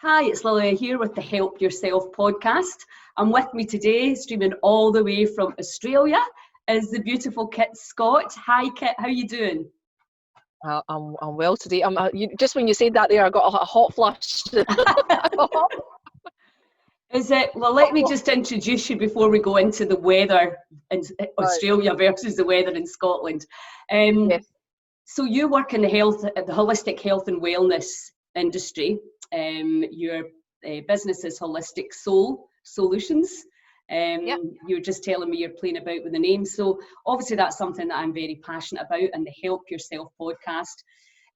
Hi, it's Lilia here with the Help Yourself podcast. And with me today, streaming all the way from Australia, is the beautiful Kit Scott. Hi Kit, how are you doing? I'm well today. Just when you said that there, I got a hot flush. Is it? Well, let me just introduce you before we go into the weather in Australia versus the weather in Scotland. Yes. So you work in the holistic health and wellness industry. Your business is Holistic Soul Solutions. Yep. You were just telling me you're playing about with the name. So obviously that's something that I'm very passionate about, and the Help Yourself podcast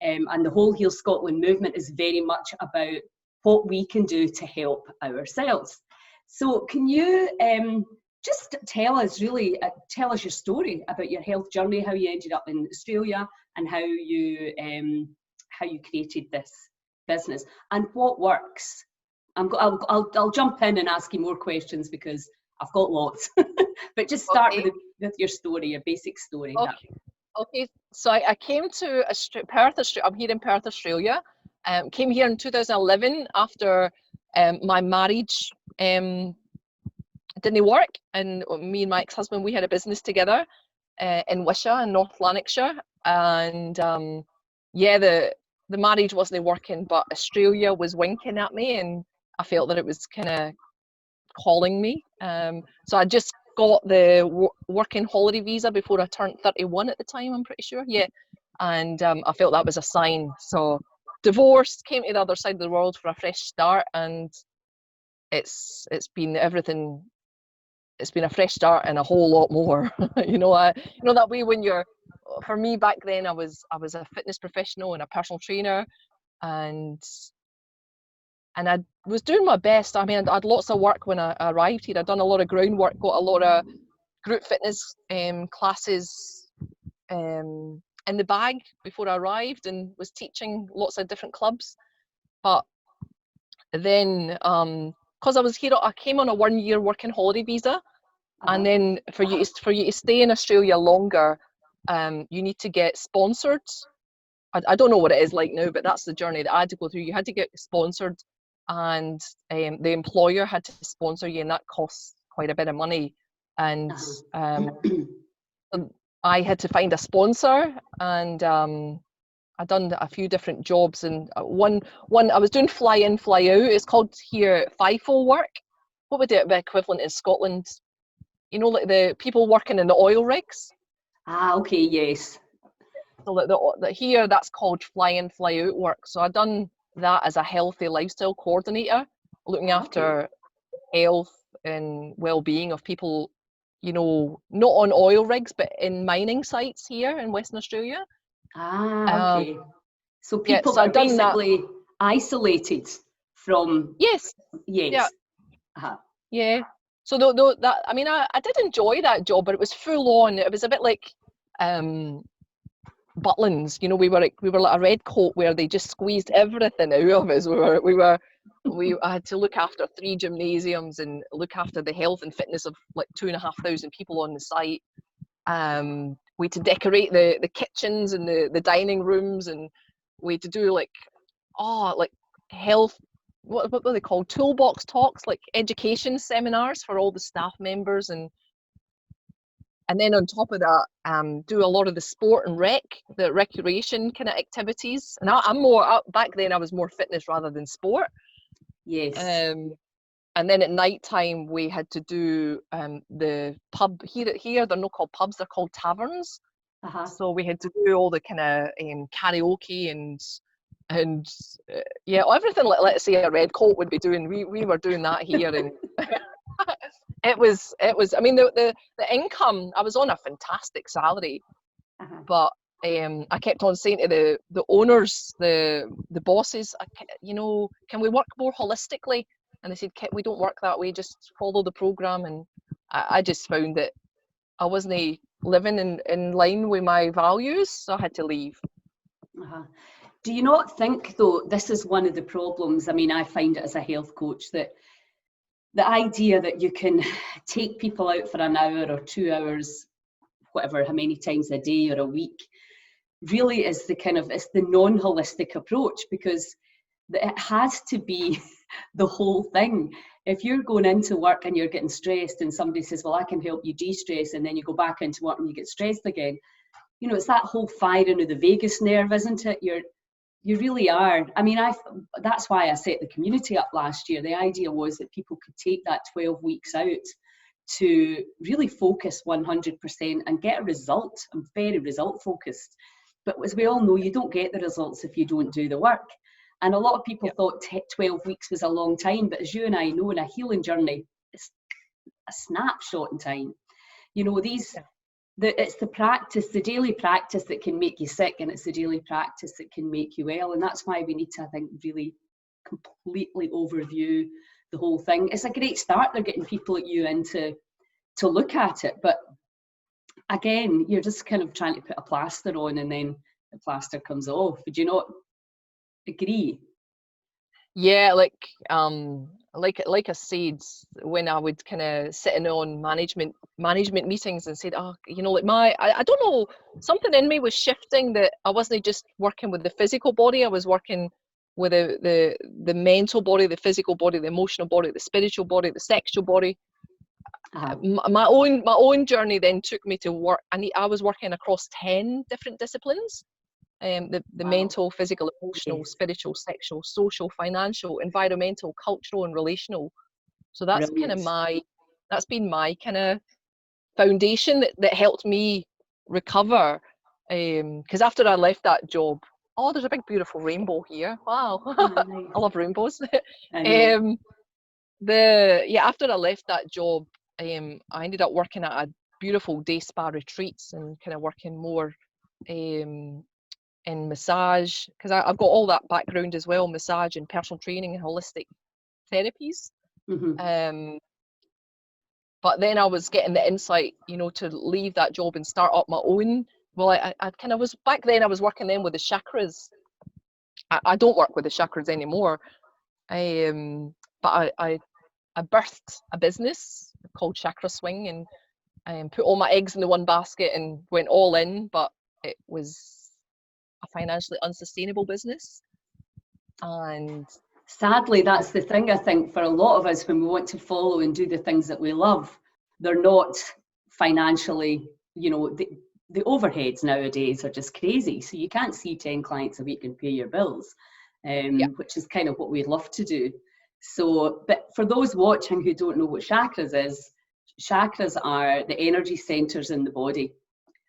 and the whole Heal Scotland movement is very much about what we can do to help ourselves. So can you just tell us your story about your health journey, how you ended up in Australia, and how you created this business and what works. I'll jump in and ask you more questions because I've got lots. But just start with your story, your basic story. Okay. So I came to Perth, Australia. I'm here in Perth, Australia. Came here in 2011 after my marriage didn't work, and me and my ex-husband, we had a business together in Wishaw in North Lanarkshire, and the marriage wasn't working, but Australia was winking at me, and I felt that it was kind of calling me. So I just got the working holiday visa before I turned 31 at the time, I'm pretty sure. Yeah. And I felt that was a sign. So divorced, came to the other side of the world for a fresh start, and it's been everything. It's been a fresh start and a whole lot more. That way when for me back then, I was a fitness professional and a personal trainer, and I was doing my best. I mean, I had lots of work when I arrived here. I'd done a lot of groundwork, got a lot of group fitness classes in the bag before I arrived, and was teaching lots of different clubs. But then, because I was here, I came on a 1-year working holiday visa, and then for you to stay in Australia longer, you need to get sponsored. I don't know what it is like now, but that's the journey that I had to go through. You had to get sponsored, and the employer had to sponsor you, and that costs quite a bit of money. And I had to find a sponsor, and I'd done a few different jobs, and one I was doing fly in, fly out. It's called here FIFO work. What would it be equivalent in Scotland? Like the people working in the oil rigs. Okay, yes. So here that's called fly in, fly out work. So I've done that as a healthy lifestyle coordinator, looking after health and well-being of people, not on oil rigs, but in mining sites here in Western Australia. Okay. So people are basically isolated from... Yes. Yes. Yeah. Yeah. So I did enjoy that job, but it was full on. It was a bit like Butlins, we were like a red coat where they just squeezed everything out of us. I had to look after 3 gymnasiums and look after the health and fitness of like 2,500 people on the site. We had to decorate the kitchens and the dining rooms, and we had to do like health, what were they called? Toolbox talks, like education seminars for all the staff members, and then on top of that, do a lot of the sport and the recreation kind of activities. And I'm more back then. I was more fitness rather than sport. Yes. And then at night time we had to do the pub here. They're not called pubs; they're called taverns. So we had to do all the kind of karaoke and everything like, let's say, a red coat would be doing. We were doing that here, and it was. I mean, the income. I was on a fantastic salary, but I kept on saying to the owners, the bosses, can we work more holistically? And they said, we don't work that way. Just follow the program. And I just found that I wasn't living in line with my values, so I had to leave. Do you not think, though, this is one of the problems? I mean, I find it as a health coach that the idea that you can take people out for an hour or 2 hours, whatever, how many times a day or a week, really is it's the non-holistic approach, because It has to be the whole thing. If you're going into work and you're getting stressed and somebody says, well, I can help you de-stress, and then you go back into work and you get stressed again, you know, it's that whole firing of the vagus nerve, isn't it? You really are. I mean, that's why I set the community up last year. The idea was that people could take that 12 weeks out to really focus 100% and get a result. I'm very result focused. But as we all know, you don't get the results if you don't do the work. And a lot of people thought 12 weeks was a long time, but as you and I know, in a healing journey, it's a snapshot in time. You know, it's the practice, the daily practice that can make you sick, and it's the daily practice that can make you well. And that's why we need to, I think, really completely overview the whole thing. It's a great start. They're getting people like you in to look at it. But again, you're just kind of trying to put a plaster on and then the plaster comes off. Would you not agree? Yeah, like I said, when I would kind of sit in on management meetings and said, oh, you know, like I don't know, something in me was shifting, that I wasn't just working with the physical body, I was working with the mental body, the physical body, the emotional body, the spiritual body, the sexual body. My own journey then took me to work. I was working across 10 different disciplines. The Wow. mental, physical, emotional, spiritual, sexual, social, financial, environmental, cultural, and relational. So that's kind of that's been my kind of foundation that helped me recover. Because after I left that job, oh, there's a big beautiful rainbow here. Wow, Nice. I love rainbows. I know. After I left that job, I ended up working at a beautiful day spa retreats and kind of working more in massage, because I've got all that background as well, massage and personal training and holistic therapies. Mm-hmm. But then I was getting the insight, you know, to leave that job and start up my own. Well, I kind of was, back then I was working then with the chakras. I don't work with the chakras anymore. But I birthed a business called Chakra Swing, and put all my eggs in the one basket and went all in, but it was a financially unsustainable business. And sadly, that's the thing, I think, for a lot of us, when we want to follow and do the things that we love, they're not financially, you know, the overheads nowadays are just crazy. So you can't see 10 clients a week and pay your bills, which is kind of what we'd love to do. So, but for those watching who don't know what chakras is, chakras are the energy centers in the body.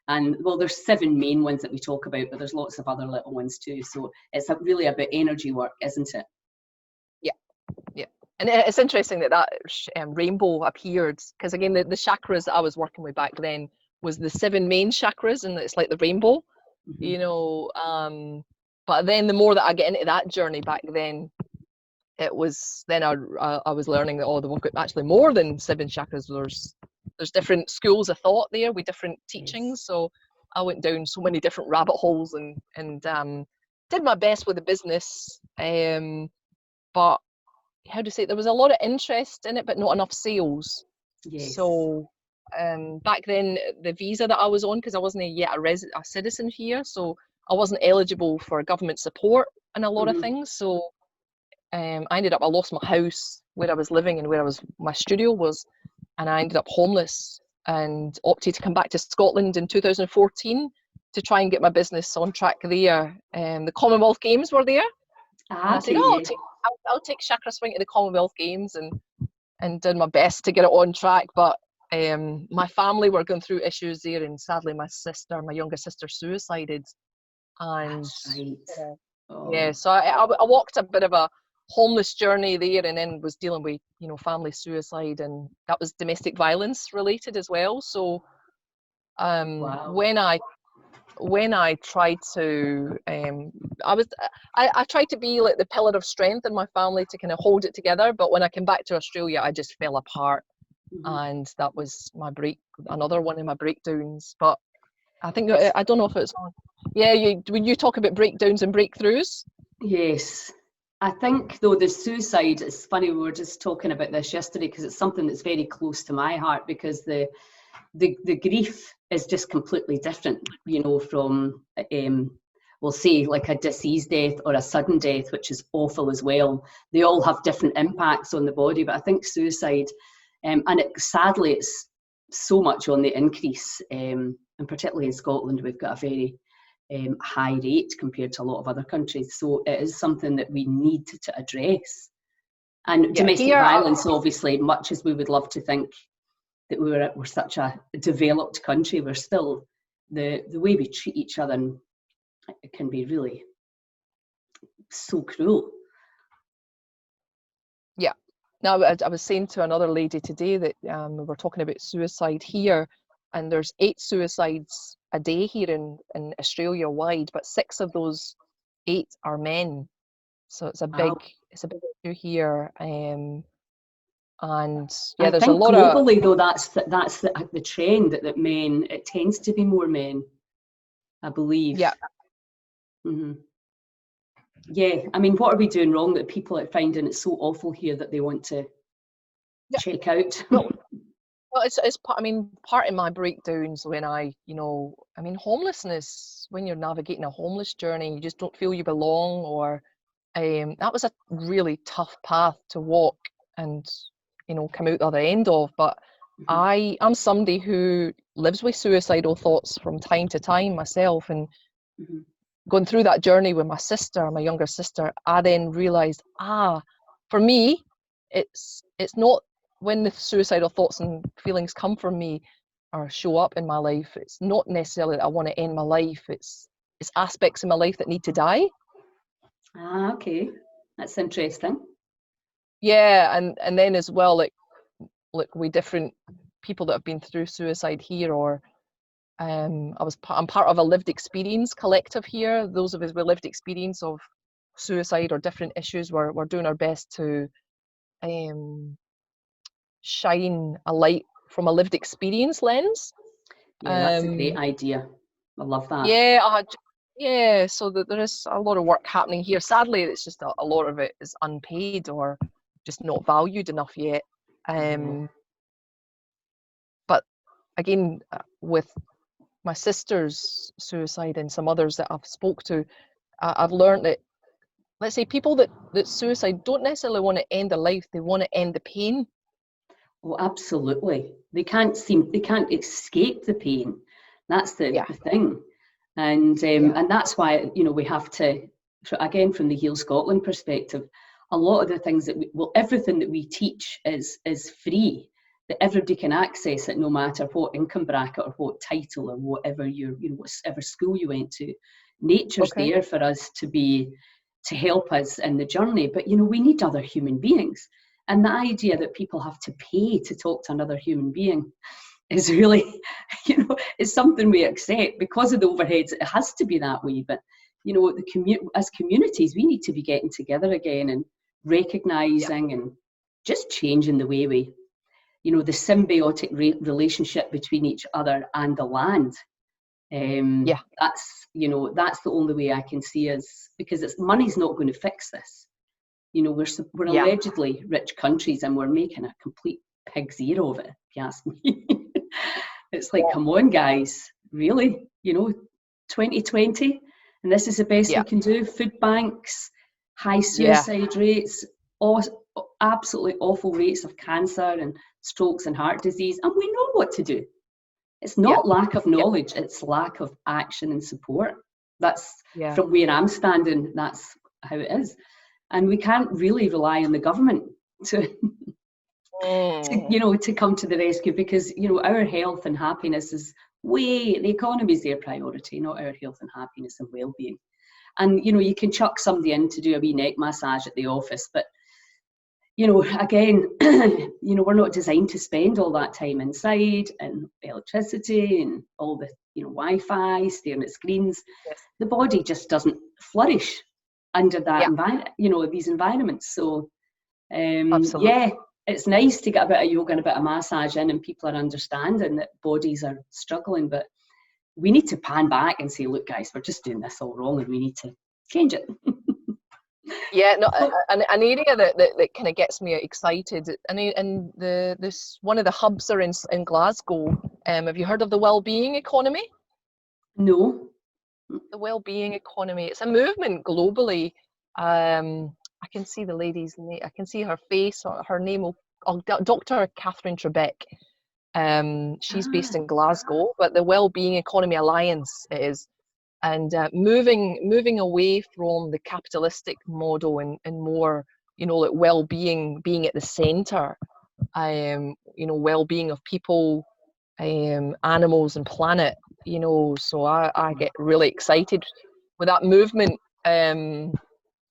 And well, there's 7 main ones that we talk about, but there's lots of other little ones too. So it's really about energy work, isn't it? Yeah. And it's interesting that rainbow appeared, because again, the chakras that I was working with back then was the 7 main chakras, and it's like the rainbow, you know. But then the more that I get into that journey back then, it was then I was learning that we've got actually more than 7 chakras. There's different schools of thought there with different teachings. So I went down so many different rabbit holes and did my best with the business. But how to say, there was a lot of interest in it, but not enough sales. Yes. So back then, the visa that I was on, because I wasn't yet a citizen here, so I wasn't eligible for government support and a lot of things. So I lost my house where I was living and where my studio was, and I ended up homeless and opted to come back to Scotland in 2014 to try and get my business on track there. The Commonwealth Games were there. And I said, I'll take Chakra Swing to the Commonwealth Games, and did my best to get it on track. But my family were going through issues there, and sadly my younger sister, suicided. And so I walked a bit of a homeless journey there, and then was dealing with, you know, family suicide, and that was domestic violence related as well. So when I tried to I tried to be like the pillar of strength in my family to kind of hold it together, but when I came back to Australia, I just fell apart. And that was another one of my breakdowns. But I think, I don't know if it's on. Yeah, when you talk about breakdowns and breakthroughs. Yes. I think, though, the suicide, it's funny, we were just talking about this yesterday, because it's something that's very close to my heart, because the grief is just completely different, you know, from well, say like a disease death or a sudden death, which is awful as well. They all have different impacts on the body, but I think suicide, and sadly, it's so much on the increase, and particularly in Scotland, we've got a very high rate compared to a lot of other countries. So it is something that we need to address. And domestic violence, obviously, much as we would love to think that we're such a developed country, we're still, the way we treat each other, and it can be really so cruel. Yeah. Now, I was saying to another lady today that we were talking about suicide here, and there's 8 suicides a day here in Australia wide, but 6 of those 8 are men. So it's a big, it's a big issue here. And yeah, there's a lot globally, of, though, that's the trend, that men, it tends to be more men, I believe. Yeah. Mm-hmm. Yeah, I mean, what are we doing wrong that people are finding it so awful here that they want to check out? Well, it's part, I mean, part of my breakdowns when I mean, homelessness, when you're navigating a homeless journey, you just don't feel you belong, or that was a really tough path to walk and, come out the other end of. But I'm somebody who lives with suicidal thoughts from time to time myself, and going through that journey with my younger sister, I then realized, for me, it's not when the suicidal thoughts and feelings come from me or show up in my life, it's not necessarily that I want to end my life. It's aspects of my life that need to die. Okay, that's interesting. Yeah, and then as well, like with different people that have been through suicide here, or I'm part of a lived experience collective here. Those of us with lived experience of suicide or different issues, we're doing our best to shine a light from a lived experience lens. Yeah, that's a great idea. I love that. Yeah, so that there is a lot of work happening here. Sadly, it's just a lot of it is unpaid or just not valued enough yet. But again, with my sister's suicide and some others that I've spoke to, I've learned that, let's say, people that suicide don't necessarily want to end their life, they want to end the pain. Oh, absolutely. They can't escape the pain. That's the thing. And and that's why, we have to, again, from the Heal Scotland perspective, a lot of the things that everything that we teach is free, that everybody can access it, no matter what income bracket or what title or whatever whatever school you went to. Nature's there for us to help us in the journey, but we need other human beings. And the idea that people have to pay to talk to another human being is really, is something we accept because of the overheads. It has to be that way. But, as communities, we need to be getting together again and recognising and just changing the way we, the symbiotic relationship between each other and the land. That's the only way I can see us, because money's not going to fix this. We're allegedly rich countries, and we're making a complete pig's ear of it, if you ask me. It's like, come on, guys, really? 2020, and this is the best we can do. Food banks, high suicide rates, absolutely awful rates of cancer and strokes and heart disease, and we know what to do. It's not lack of knowledge, it's lack of action and support. That's from where I'm standing, that's how it is. And we can't really rely on the government to come to the rescue, because our health and happiness is the economy is their priority, not our health and happiness and well-being. And you can chuck somebody in to do a wee neck massage at the office, but again, we're not designed to spend all that time inside, and electricity and all the Wi-Fi, staring at screens. The body just doesn't flourish under that these environments. So it's nice to get a bit of yoga and a bit of massage in, and people are understanding that bodies are struggling, but we need to pan back and say, look guys, we're just doing this all wrong and we need to change it. An area that kind of gets me excited, and this one of the hubs are in Glasgow. Have you heard of the well-being economy? No. the well-being economy. It's a movement globally. I can see the lady's name. I can see her face. Her name will. Oh, Dr. Catherine Trebeck. She's based in Glasgow, but the Wellbeing Economy Alliance is, and moving away from the capitalistic model and more, like well-being being at the centre. Well-being of people, animals and planet. So I get really excited with that movement.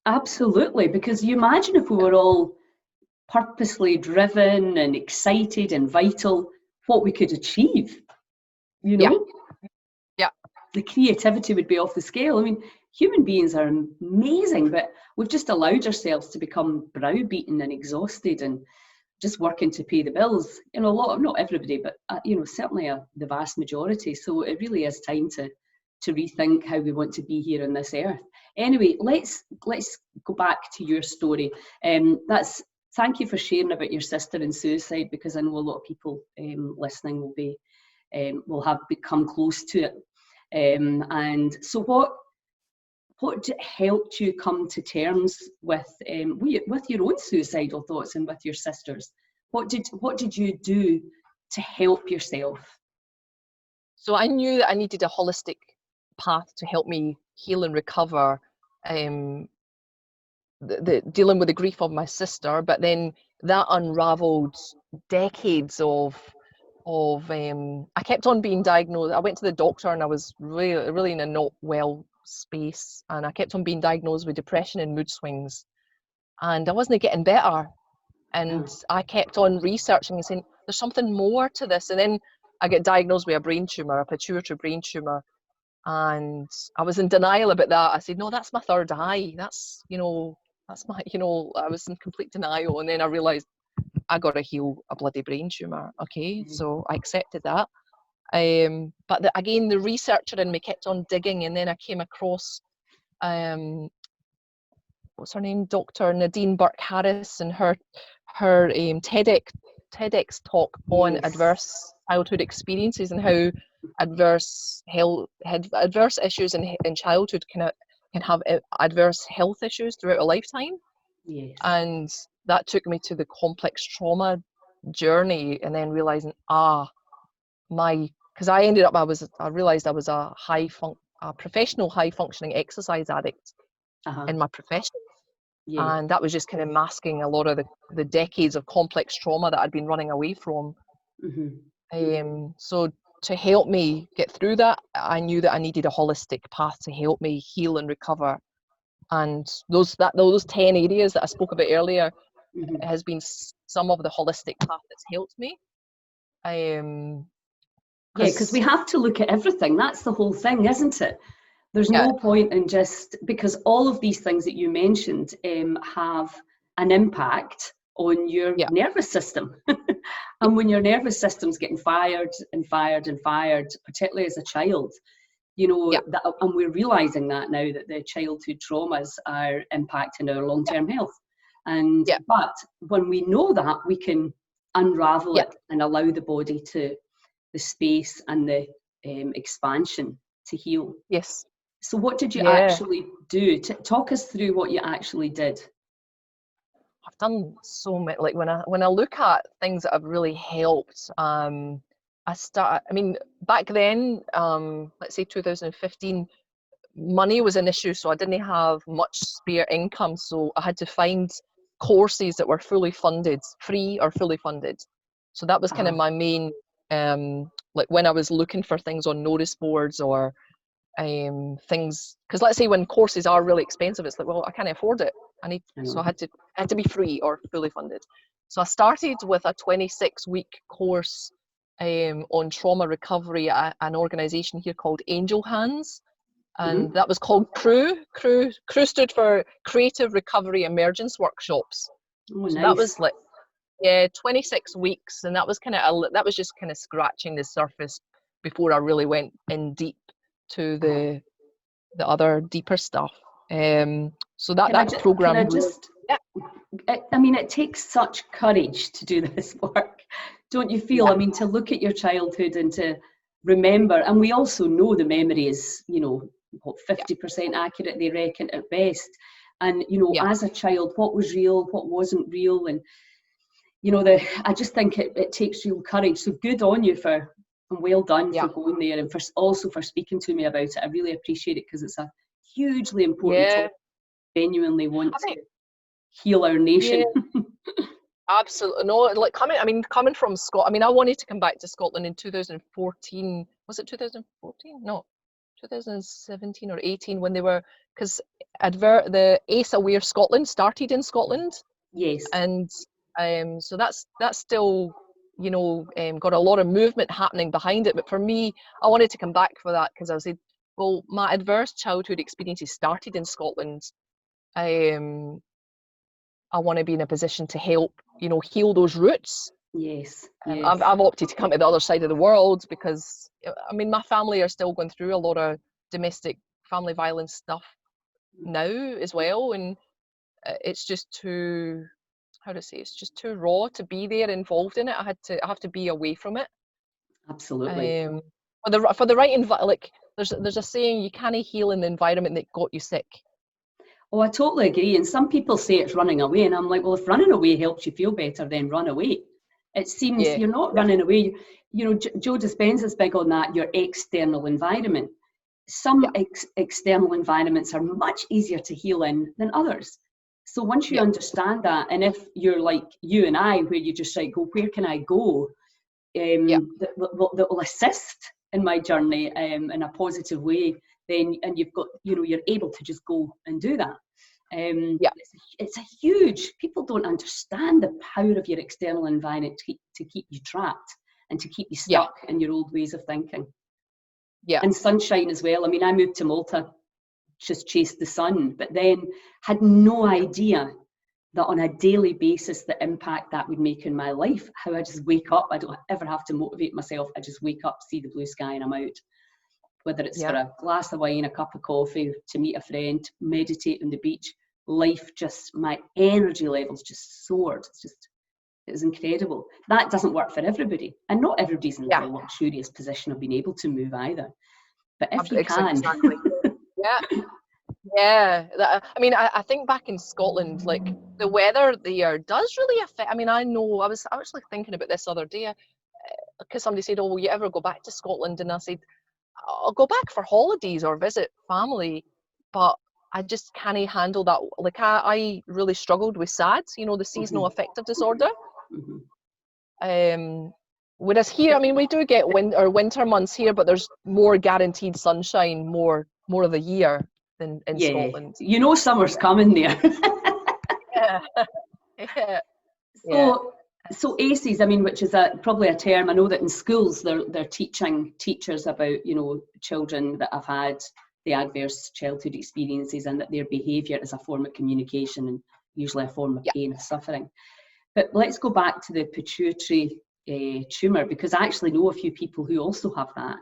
Absolutely, because you imagine if we were all purposely driven and excited and vital, what we could achieve, Yeah. The creativity would be off the scale. I mean, human beings are amazing, but we've just allowed ourselves to become browbeaten and exhausted and just working to pay the bills. A lot of, not everybody, but certainly the vast majority. So it really is time to rethink how we want to be here on this earth. Anyway, let's go back to your story. Thank you for sharing about your sister and suicide, because I know a lot of people listening will have become close to it. And so what helped you come to terms with your own suicidal thoughts and with your sister's? What did you do to help yourself? So I knew that I needed a holistic path to help me heal and recover, dealing with the grief of my sister, but then that unraveled decades of I kept on being diagnosed. I went to the doctor and I was really in a not well space, and I kept on being diagnosed with depression and mood swings, and I wasn't getting better. And I kept on researching and saying there's something more to this, and then I get diagnosed with a brain tumor, a pituitary brain tumor, and I was in denial about that. I said, no, that's my third eye. That's my, I was in complete denial, and then I realized I got to heal a bloody brain tumor. Okay, so I accepted that. But again, the researcher in me kept on digging, and then I came across, what's her name, Dr. Nadine Burke-Harris, and her TEDx talk on adverse childhood experiences and how adverse issues in childhood can have adverse health issues throughout a lifetime. Yes. And that took me to the complex trauma journey, and then realizing because I realized I was a professional high functioning exercise addict in my profession. Yeah. And that was just kind of masking a lot of the decades of complex trauma that I'd been running away from. So to help me get through that, I knew that I needed a holistic path to help me heal and recover. And those 10 areas that I spoke about earlier has been some of the holistic path that's helped me. Because we have to look at everything. That's the whole thing, isn't it? There's no point in just, because all of these things that you mentioned have an impact on your nervous system. And when your nervous system's getting fired and fired and fired, particularly as a child, and we're realizing that now, that the childhood traumas are impacting our long-term health. And but when we know that, we can unravel it and allow the body to the space and the expansion to heal. Yes. So what did you actually do? Talk us through what you actually did. I've done so many. Like when I look at things that have really helped, back then, let's say 2015, money was an issue, so I didn't have much spare income, so I had to find courses that were fully funded, free or fully funded. So that was kind of my main, like when I was looking for things on notice boards or things, because let's say when courses are really expensive, it's like, well, I can't afford it. So I had to be free or fully funded. So I started with a 26-week course on trauma recovery at an organization here called Angel Hands, and that was called CREW. CREW stood for Creative Recovery Emergence Workshops. Oh, so nice. That was like 26 weeks, and that was just kind of scratching the surface before I really went in deep to the other deeper stuff. So that program. It takes such courage to do this work, don't you feel? I mean, to look at your childhood and to remember, and we also know the memory is, 50% accurate, they reckon, at best. And, you know, Yeah. as a child, what was real, what wasn't real, and, you know, I just think it takes real courage. So good on you and well done for going there, and also for speaking to me about it. I really appreciate it, because it's a hugely important topic. Genuinely want to heal our nation. Absolutely. No, like coming from Scotland, I mean, I wanted to come back to Scotland in 2014. Was it 2014? No, 2017 or 18, when they were, because the ACE Aware Scotland started in Scotland. Yes. And so that's still, you know, got a lot of movement happening behind it. But for me, I wanted to come back for that, because I said, well, my adverse childhood experiences started in Scotland. I want to be in a position to help, you know, heal those roots. Yes. I've opted to come to the other side of the world because, I mean, my family are still going through a lot of domestic family violence stuff now as well, and it's just too, how to say, it's just too raw to be there involved in it. I have to be away from it. Absolutely. For the right like there's a saying, you can't heal in the environment that got you sick. Oh, I totally agree. And some people say it's running away, and I'm like, well, if running away helps you feel better, then run away. It seems you're not running away. You know, Joe Dispenza's big on that, your external environment. Some external environments are much easier to heal in than others. So once you understand that, and if you're like you and I, where you just like, go, where can I go that will assist in my journey in a positive way, then, and you've got, you know, you're able to just go and do that. It's a huge, people don't understand the power of your external environment to keep you trapped and to keep you stuck in your old ways of thinking. And sunshine as well. I mean, I moved to Malta, just chased the sun, but then had no idea that on a daily basis, the impact that would make in my life. How I just wake up, I don't ever have to motivate myself. I just wake up, see the blue sky, and I'm out. Whether it's for a glass of wine, a cup of coffee, to meet a friend, meditate on the beach, life just, my energy levels just soared. It was incredible. That doesn't work for everybody. And not everybody's in the luxurious position of being able to move either. But if you can. Exactly. I mean, I think back in Scotland, like the weather there does really affect. I mean, I know I was actually thinking about this other day, because somebody said, "Oh, will you ever go back to Scotland?" And I said, "I'll go back for holidays or visit family, but I just can't handle that." Like I really struggled with SADS, you know, the seasonal affective disorder. Whereas here, I mean, we do get winter months here, but there's more guaranteed sunshine more of the year than in Scotland. You know, summer's coming there. So ACES, I mean, which is probably a term, I know that in schools they're teaching teachers about, you know, children that have had the adverse childhood experiences, and that their behaviour is a form of communication and usually a form of pain and suffering. But let's go back to the pituitary tumour, because I actually know a few people who also have that.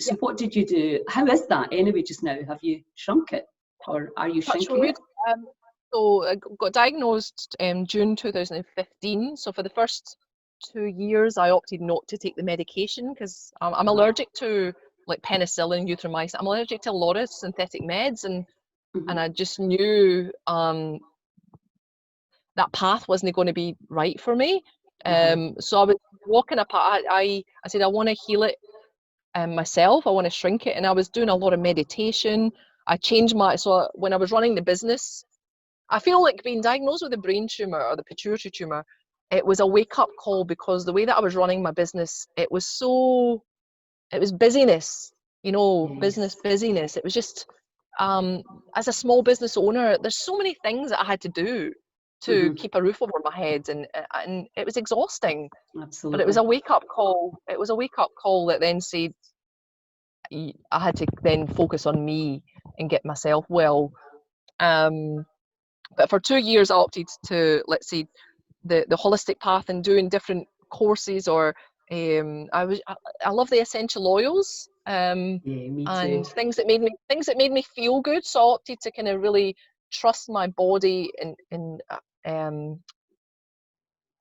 So what did you do? How is that anyway just now? Have you shrunk it, or are you shrinking it? So I got diagnosed in June 2015. So for the first 2 years, I opted not to take the medication because I'm allergic to like penicillin, erythromycin. I'm allergic to a lot of synthetic meds, and I just knew that path wasn't going to be right for me. So I was walking a path. I said I want to heal it myself. I want to shrink it, and I was doing a lot of meditation. I changed so when I was running the business, I feel like being diagnosed with a brain tumor or the pituitary tumor, it was a wake-up call, because the way that I was running my business, it was busyness, you know, business busyness. It was just, as a small business owner, there's so many things that I had to do to keep a roof over my head, and it was exhausting. Absolutely. But it was a wake-up call. It was a wake-up call that then said I had to then focus on me and get myself well. But for 2 years, I opted to, let's say, the holistic path and doing different courses, or I love the essential oils, me too. and things that made me feel good. So I opted to kind of really trust my body and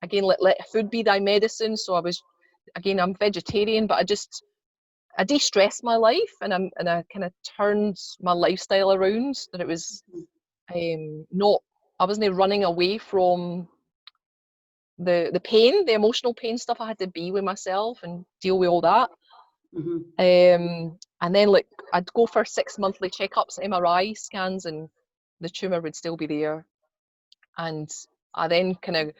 again, let food be thy medicine. So I'm vegetarian, but I de-stressed my life, and I kind of turned my lifestyle around, that it was not, I wasn't running away from the pain, the emotional pain stuff. I had to be with myself and deal with all that. And then like I'd go for 6 monthly checkups, MRI scans, and the tumour would still be there. And I then kind of,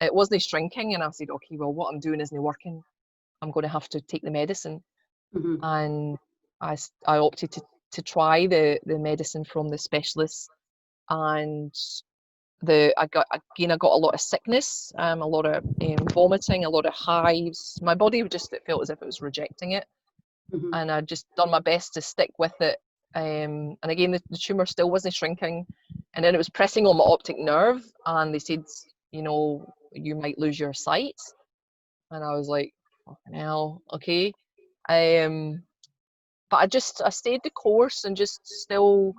it wasn't shrinking, and I said, okay, well, what I'm doing isn't working. I'm going to have to take the medicine. And I opted to try the medicine from the specialist, and I got a lot of sickness, a lot of vomiting, a lot of hives. My body just, it felt as if it was rejecting it, and I just done my best to stick with it. And again, the tumour still wasn't shrinking, and then it was pressing on my optic nerve, and they said, you know, you might lose your sight, and I was like, fucking hell, okay. But I stayed the course, and just still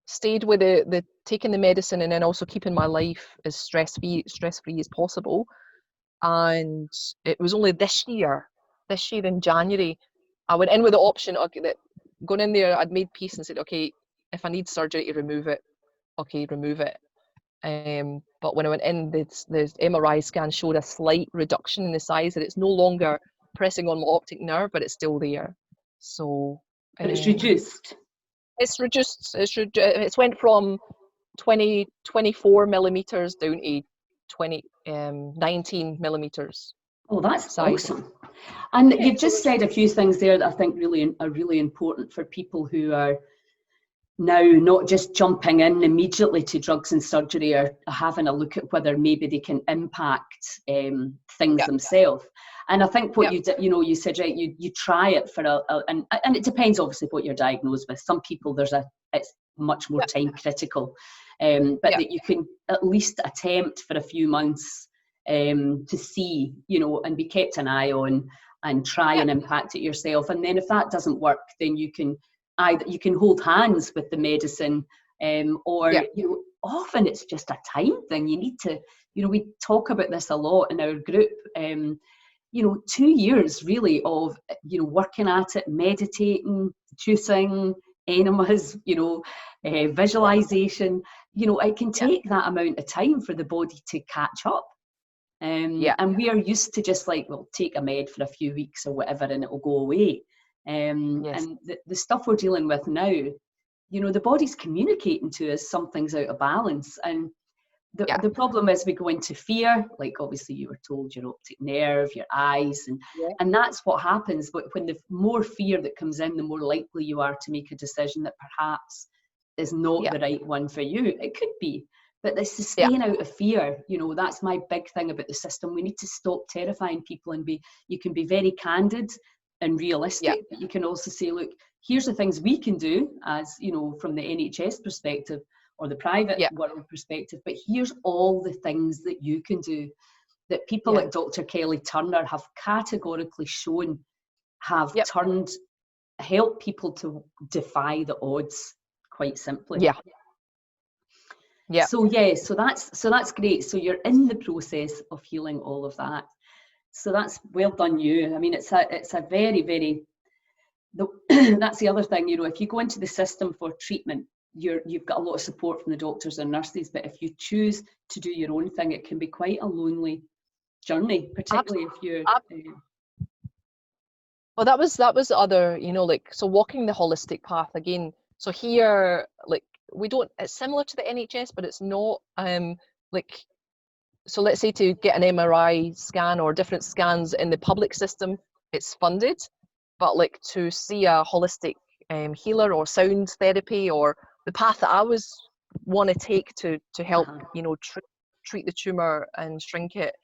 stayed with the taking the medicine, and then also keeping my life as stress-free as possible. And it was only this year in January, I went in with the option, okay, that going in there, I'd made peace and said, okay, if I need surgery to remove it, okay, remove it. But when I went in, the MRI scan showed a slight reduction in the size, that it's no longer pressing on my optic nerve, but it's still there. So but it's reduced. It's reduced. It's went from 24 millimeters down to 19 millimeters. Oh, that's size. awesome. And you've just said a few things there that I think are really important for people who are now not just jumping in immediately to drugs and surgery, or having a look at whether maybe they can impact things themselves. And I think what you did, you know, you said, right, you try it for and it depends obviously what you're diagnosed with. Some people it's much more time critical, but that you can at least attempt for a few months to see, you know, and be kept an eye on, and try and impact it yourself. And then if that doesn't work, then you can hold hands with the medicine, or you know, often it's just a time thing. You need to, you know, we talk about this a lot in our group. You know, 2 years really of, you know, working at it, meditating, juicing, enemas, you know, visualization. You know, it can take that amount of time for the body to catch up. And we are used to just like, well, take a med for a few weeks or whatever, and it will go away. And the stuff we're dealing with now, you know, the body's communicating to us something's out of balance. And the problem is we go into fear, like obviously you were told your optic nerve, your eyes, and that's what happens. But when the more fear that comes in, the more likely you are to make a decision that perhaps is not the right one for you. It could be, but this is staying out of fear. You know, that's my big thing about the system. We need to stop terrifying people and you can be very candid and realistic, but you can also say, look, here's the things we can do, as you know, from the NHS perspective or the private world perspective, but here's all the things that you can do, that people like Dr. Kelly Turner have categorically shown have helped people to defy the odds, quite simply. So that's great. So you're in the process of healing all of that. So that's well done, you. I mean, it's a very, very, that's the other thing, you know, if you go into the system for treatment, you've got a lot of support from the doctors and nurses, but if you choose to do your own thing, it can be quite a lonely journey, particularly if you're... Well, that was the other, you know, like, so walking the holistic path again. So here, like, we don't, it's similar to the NHS, but it's not, like, so let's say to get an MRI scan or different scans in the public system, it's funded, but like to see a holistic healer or sound therapy, or the path that I want to take to help, you know, treat the tumour and shrink it,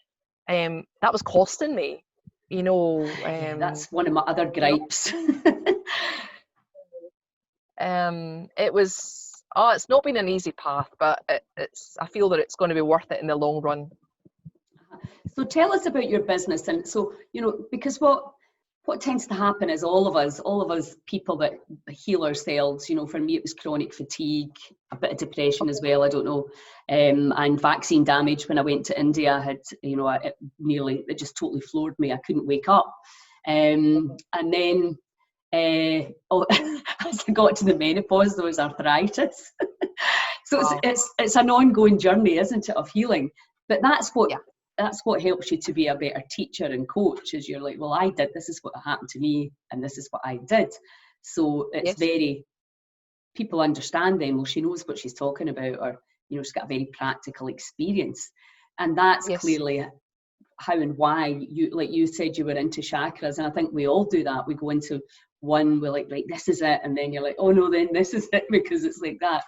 that was costing me, you know. That's one of my other gripes. It was, it's not been an easy path, but I feel that it's going to be worth it in the long run. So tell us about your business. And so, you know, because what tends to happen is all of us people that heal ourselves, you know, for me it was chronic fatigue, a bit of depression as well, I don't know, and vaccine damage. When I went to India, I had, you know, it just totally floored me. I couldn't wake up. And then as I got to the menopause, there was arthritis. So Wow. it's an ongoing journey, isn't it, of healing? But that's what helps you to be a better teacher and coach, is you're like, well, I did, this is what happened to me, and this is what I did. So it's very, people understand then, well, she knows what she's talking about, or, she's got a very practical experience. And that's clearly how and why you, like you said, you were into chakras. And I think we all do that. We go into one, we're like, right, this is it. And then you're like, oh no, then this is it, because it's like that.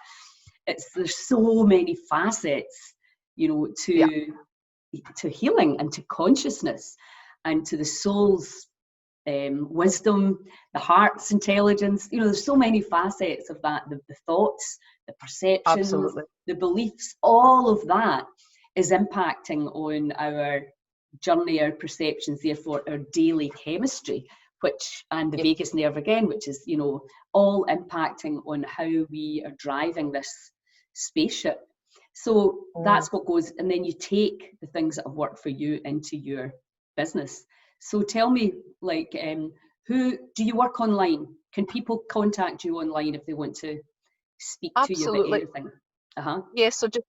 There's so many facets, to healing and to consciousness and to the soul's wisdom, the heart's intelligence. There's so many facets of that, the thoughts, the perceptions, the beliefs, all of that is impacting on our journey, our perceptions, therefore our daily chemistry, and the vagus nerve again, which is, all impacting on how we are driving this spaceship. So that's what goes, and then you take the things that have worked for you into your business. So tell me, like, who do you work online? Can people contact you online if they want to speak to you about anything? Yes, so just,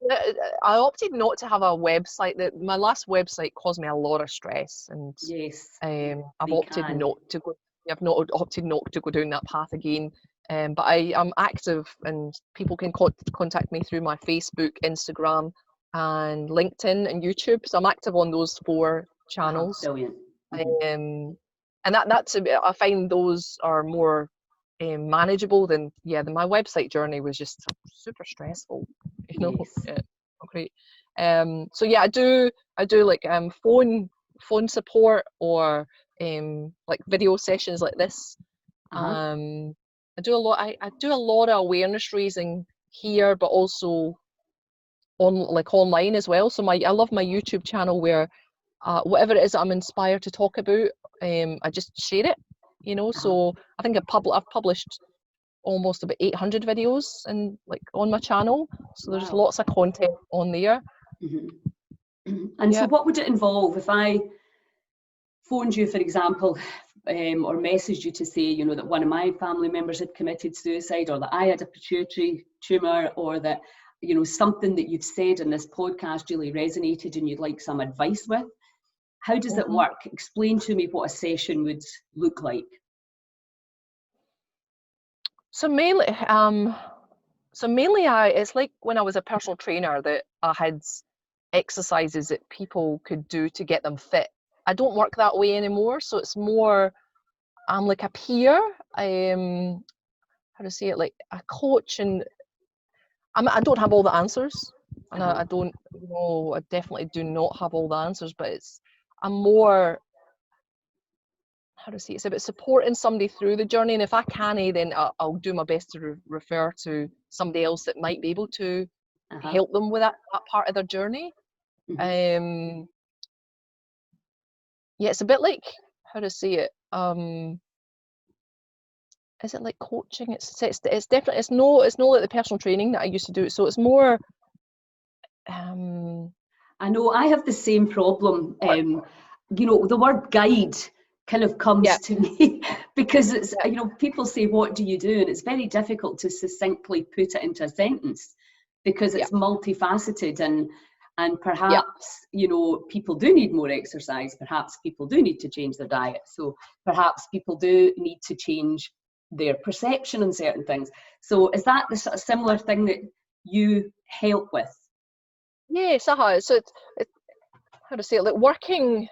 I opted not to have a website. That my last website caused me a lot of stress, and I've opted not to go. I've not opted not to go down that path again. But I am active, and people can contact me through my Facebook, Instagram, and LinkedIn and YouTube. So I'm active on those 4 channels. Brilliant. And that's I find those are more manageable than my website journey was just super stressful. Great. So I do like phone support, or like video sessions like this. I do a lot of awareness raising here, but also online as well. So I love my YouTube channel, where whatever it is that I'm inspired to talk about, I just share it. So I think I've published almost about 800 videos on my channel. So there's lots of content on there. And so what would it involve if I phoned you, for example, or messaged you to say, that one of my family members had committed suicide, or that I had a pituitary tumour, or that, something that you've said in this podcast really resonated and you'd like some advice with? How does it work? Explain to me what a session would look like. So mainly, it's like when I was a personal trainer, that I had exercises that people could do to get them fit. I don't work that way anymore. So it's more, I'm like a peer. How to say it, like a coach, and I don't have all the answers, and I don't know. I definitely do not have all the answers, but I'm more, how to say, it's about supporting somebody through the journey, and if I can, then I'll do my best to refer to somebody else that might be able to help them with that part of their journey. It's a bit like, how to say it, is it like coaching? It's definitely, it's no like the personal training that I used to do. So it's more, I know I have the same problem. The word guide kind of comes to me because it's, people say, what do you do? And it's very difficult to succinctly put it into a sentence, because it's multifaceted, and perhaps, people do need more exercise. Perhaps people do need to change their diet. So perhaps people do need to change their perception on certain things. So is that the sort of similar thing that you help with? Yes, so it's how to say it, like working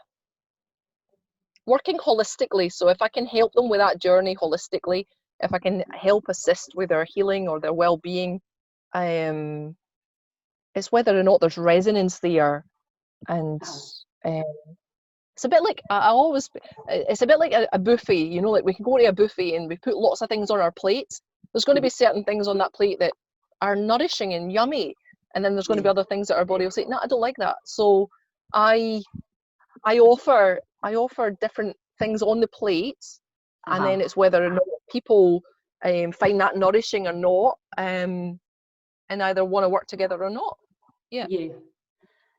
holistically. So if I can help them with that journey holistically, if I can help assist with their healing or their well-being, it's whether or not there's resonance there. And it's a bit like, it's a bit like a buffet, like we can go to a buffet and we put lots of things on our plates. There's going to be certain things on that plate that are nourishing and yummy, and then there's going to be other things that our body will say, no, I don't like that. So I offer different things on the plates, and then it's whether or not people find that nourishing or not, and either want to work together or not.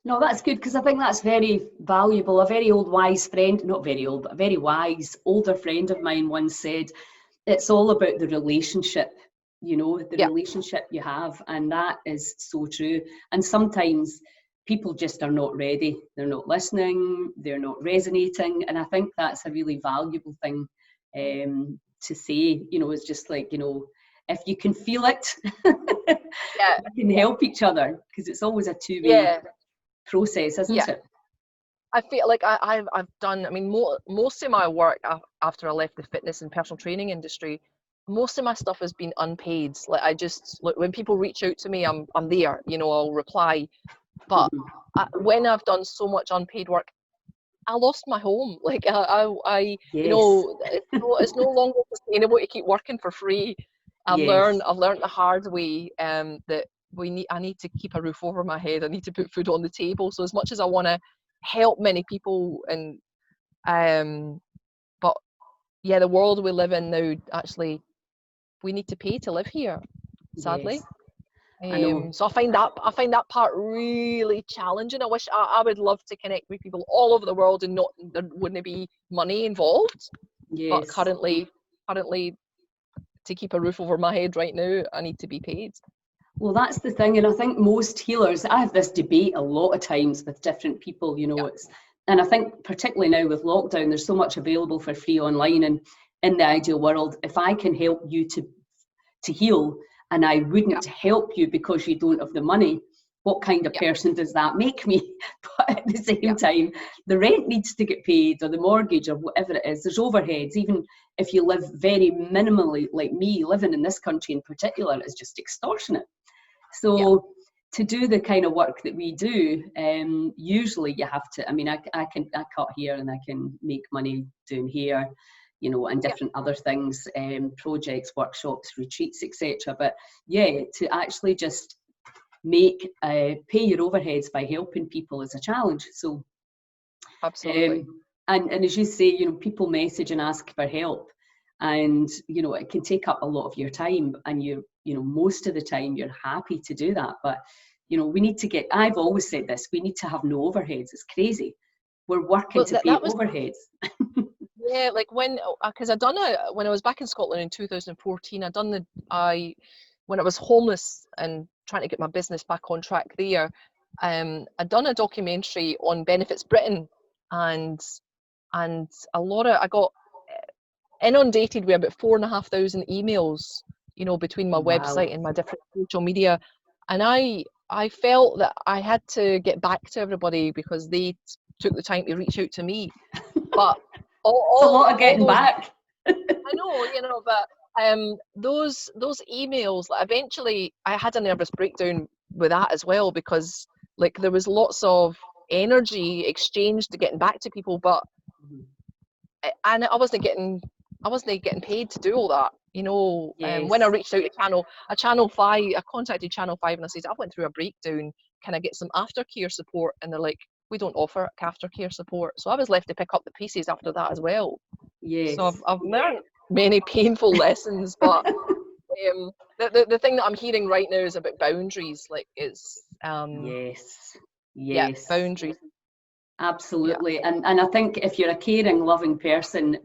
No, that's good, because I think that's very valuable. A very old wise friend, not very old, but a very wise older friend of mine once said, it's all about the relationship, the Yeah, relationship you have. And that is so true. And sometimes people just are not ready. They're not listening, they're not resonating. And I think that's a really valuable thing to say. It's just like, if you can feel it, yeah, you can help each other, because it's always a two-way yeah, process, yeah. isn't it? I feel like I've done, I mean, most of my work after I left the fitness and personal training industry, most of my stuff has been unpaid. Like I just, like when people reach out to me, I'm there, I'll reply. But Mhm. when I've done so much unpaid work, I lost my home. Like Yes, it's no longer sustainable to keep working for free. yes, I've learned the hard way that I need to keep a roof over my head. I need to put food on the table. So as much as I want to help many people, and but yeah, the world we live in now, actually, we need to pay to live here, yes. sadly. I know. So I find that part really challenging. I wish I would love to connect with people all over the world, and not there wouldn't be money involved. But Yes. currently, to keep a roof over my head right now, I need to be paid. Well, that's the thing. And I think most healers, I have this debate a lot of times with different people, Yeah, and I think particularly now with lockdown, there's so much available for free online. And in the ideal world, if I can help you to heal, and I yeah, wouldn't help you because you don't have the money, what kind of yeah, person does that make me? But at the yeah, same time, the rent needs to get paid, or the mortgage, or whatever it is. There's overheads. Even if you live very minimally, like me, living in this country in particular is just extortionate. yeah, So to do the kind of work that we do, usually you have to, I mean, I cut here and I can make money doing here, and yeah, different other things, projects, workshops, retreats, etc. But yeah, to actually just pay your overheads by helping people is a challenge. So absolutely. and as you say, people message and ask for help, and it can take up a lot of your time, and most of the time you're happy to do that. But we need to get. I've always said this: we need to have no overheads. It's crazy. We're working Well, to pay that was, overheads. yeah, like because when I was back in Scotland in 2014, when I was homeless and trying to get my business back on track there, I'd done a documentary on Benefits Britain, and I got inundated with about 4,500 emails, between my Wow. website and my different social media, and I felt that I had to get back to everybody because they took the time to reach out to me, but It's a lot of all getting those, back. I know, but those emails, like, eventually I had a nervous breakdown with that as well, because like there was lots of energy exchanged to getting back to people, but and I wasn't getting paid to do all that. When I Yes. reached out to Channel 5, I contacted Channel 5 and I said, I went through a breakdown. Can I get some aftercare support? And they're like, we don't offer aftercare support. So I was left to pick up the pieces after that as well. So Yes. I've learned many painful lessons, but the thing that I'm hearing right now is about boundaries. Like, it's Yes. yeah, Yes. boundaries. Yeah, Absolutely. And I think if you're a caring, loving person,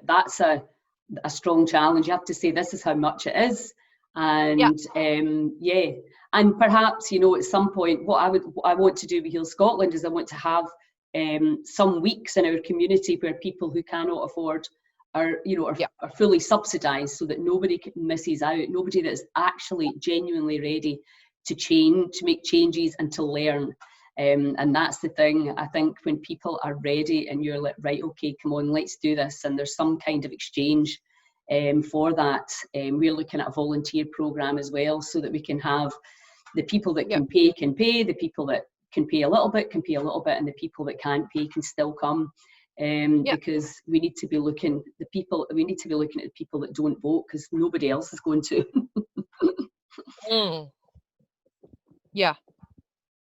that's a strong challenge. You have to say, this is how much it is. yeah, And yeah. And perhaps, at some point, what I want to do with Heal Scotland is I want to have some weeks in our community where people who cannot afford yeah, are fully subsidised, so that nobody misses out, nobody that is actually genuinely ready to change, to make changes and to learn. And that's the thing. I think when people are ready and you're like, right, okay, come on, let's do this, and there's some kind of exchange for that. We're looking at a volunteer program as well, so that we can have the people that yeah, can pay, the people that can pay a little bit can pay a little bit, and the people that can't pay can still come. yeah. Because we need to be looking at the people that don't vote, because nobody else is going to. Mm, yeah.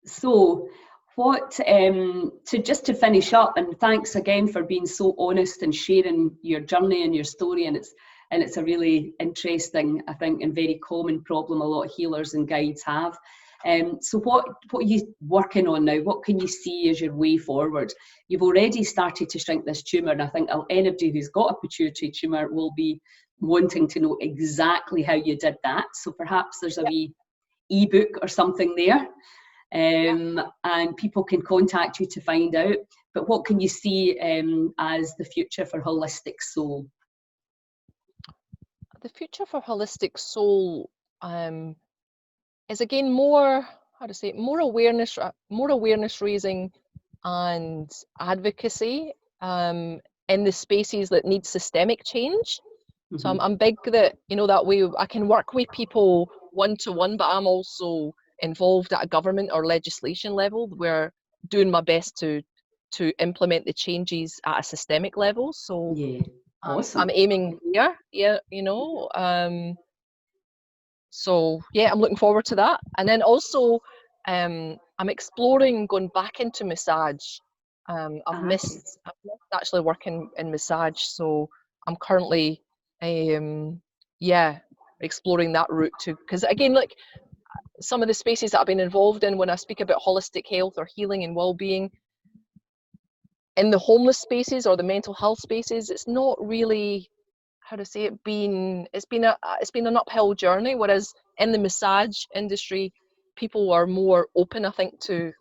So, what to finish up, and thanks again for being so honest and sharing your journey and your story, and it's a really interesting, I think, and very common problem a lot of healers and guides have. So what are you working on now? What can you see as your way forward? You've already started to shrink this tumour, and I think anybody who's got a pituitary tumour will be wanting to know exactly how you did that. So perhaps there's a wee ebook or something there, and people can contact you to find out. But what can you see as the future for Holistic Soul? The future for Holistic Soul is again more, more awareness raising and advocacy in the spaces that need systemic change. So I'm big that, that way I can work with people one-to-one, but I'm also involved at a government or legislation level where doing my best to implement the changes at a systemic level. So awesome. I'm aiming there, so yeah, I'm looking forward to that. And then also I'm exploring going back into massage. I've missed actually working in massage, so I'm currently exploring that route too, because again, like some of the spaces that I've been involved in when I speak about holistic health or healing and well-being, in the homeless spaces or the mental health spaces, it's not really, it's been an uphill journey, whereas in the massage industry people are more open, I think, to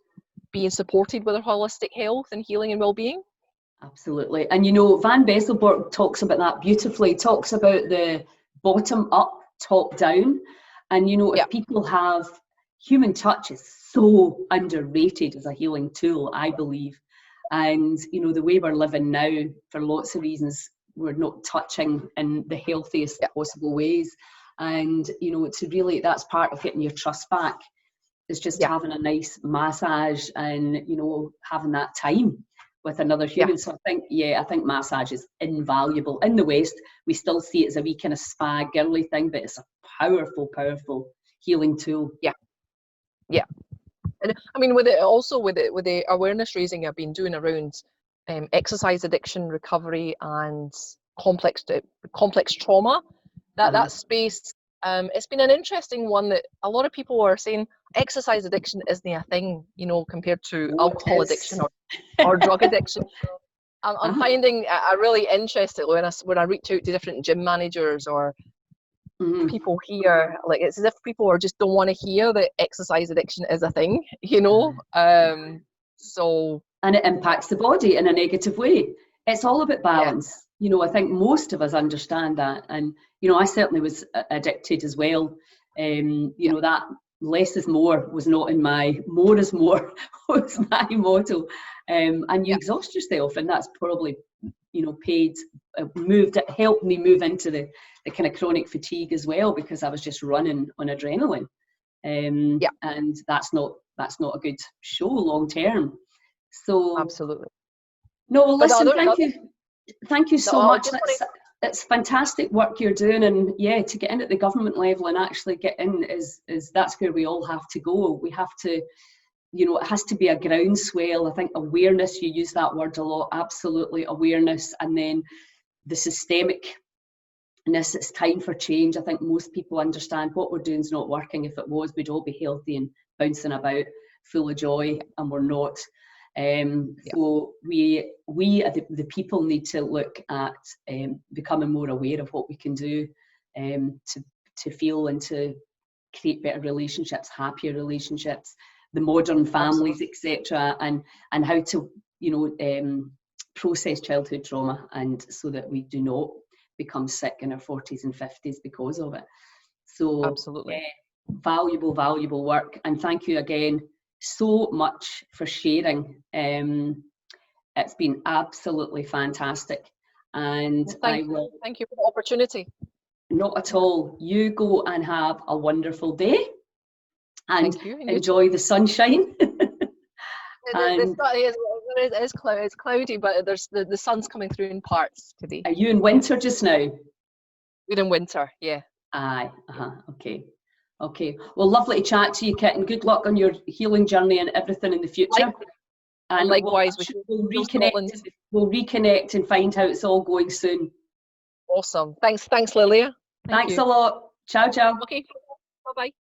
being supported with their holistic health and healing and well-being. Absolutely. And Van Besselborg talks about that beautifully, talks about the bottom up, top down. And if people have, human touch is so underrated as a healing tool, I believe. And the way we're living now, for lots of reasons, we're not touching in the healthiest possible ways. And to really, that's part of getting your trust back, is just having a nice massage and having that time with another human. So I think massage is invaluable. In the West, we still see it as a wee kind of spa girly thing, but it's a powerful healing tool. And I mean, with the awareness raising I've been doing around exercise addiction recovery and complex trauma, that space, it's been an interesting one, that a lot of people are saying exercise addiction isn't a thing, compared to alcohol addiction or drug addiction. I'm finding a really interesting when I reach out to different gym managers or people here, like it's as if people just don't want to hear that exercise addiction is a thing, so. And it impacts the body in a negative way. It's all about balance. I think most of us understand that. And, I certainly was addicted as well. That less is more was not in more is more was my motto. And you exhaust yourself, and that's probably, helped me move into the kind of chronic fatigue as well, because I was just running on adrenaline. And that's not a good show long term. So absolutely. No, well, listen, thank you so much. It's fantastic work you're doing, and to get in at the government level and actually get in is that's where we all have to go. We have to, it has to be a groundswell. I think awareness, you use that word a lot, absolutely, awareness, and then the systemicness. It's time for change. I think most people understand what we're doing is not working. If it was, we'd all be healthy and bouncing about full of joy, and we're not. So we the people need to look at becoming more aware of what we can do to feel and to create better relationships, happier relationships, the modern families, etc., and how to process childhood trauma, and so that we do not become sick in our 40s and 50s because of it. So absolutely valuable work, and thank you again so much for sharing. It's been absolutely fantastic, and thank you for the opportunity. Not at all. You go and have a wonderful day, and enjoy the sunshine. It's cloudy, but there's the sun's coming through in parts today. Are you in winter just now? We're in winter, yeah. Aye, okay. Well, lovely to chat to you, Kit, and good luck on your healing journey and everything in the future. And likewise, we'll reconnect and find how it's all going soon. Awesome. Thanks, Lilia. Thanks a lot. Ciao. Okay. Bye.